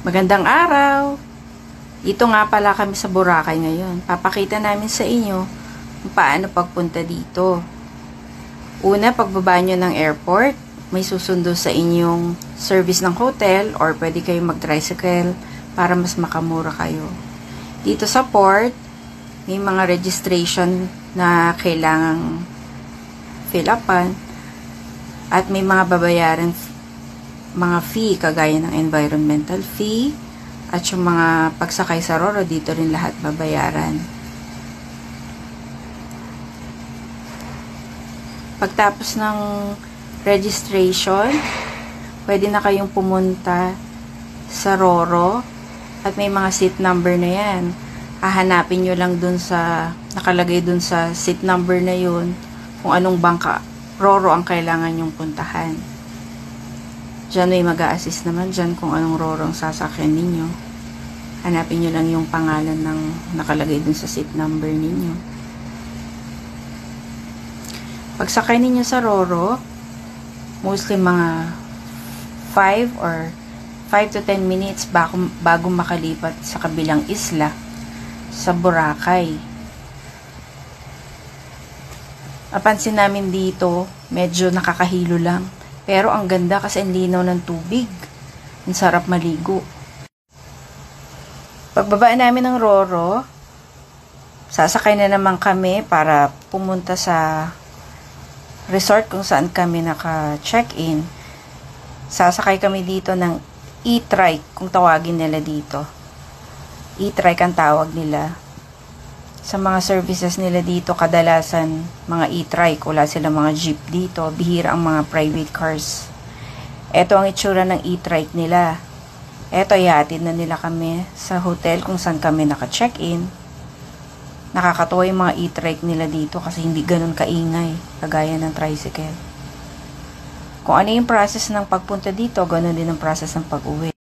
Magandang araw! Dito nga pala kami sa Boracay ngayon. Papakita namin sa inyo kung paano pagpunta dito. Una, pagbaba nyo ng airport, may susundo sa inyong service ng hotel or pwede kayong mag-tricycle para mas makamura kayo. Dito sa port, may mga registration na kailangang fill upan at may mga babayaran mga fee kagaya ng environmental fee at yung mga pagsakay sa Roro dito rin lahat babayaran. Pagtapos ng registration, pwede na kayong pumunta sa Roro at may mga seat number na yan. Hahanapin nyo lang dun sa nakalagay dun sa seat number na yun kung anong bangka Roro ang kailangan nyong puntahan. Diyan may mag-a-assist naman dyan kung anong Roro ang sasakyan ninyo. Hanapin nyo lang yung pangalan ng nakalagay dun sa seat number ninyo. Pagsakay ninyo sa Roro, mostly mga 5 to 10 minutes bago makalipat sa kabilang isla sa Boracay. Napansin namin dito, medyo nakakahilo lang. Pero ang ganda kasi ang linaw ng tubig. Ang sarap maligo. Pagbaba namin ng Roro, sasakay na naman kami para pumunta sa resort kung saan kami naka-check-in. Sasakay kami dito ng e-trike kung tawagin nila dito. E-trike ang tawag nila. Sa mga services nila dito, kadalasan mga e-trike, wala silang mga jeep dito, bihira ang mga private cars. Ito ang itsura ng e-trike nila. Ito, ihatid na nila kami sa hotel kung saan kami naka-check-in. Nakakatuwa yung mga e-trike nila dito kasi hindi ganun kaingay, kagaya ng tricycle. Kung ano yung process ng pagpunta dito, ganun din ang process ng pag-uwi.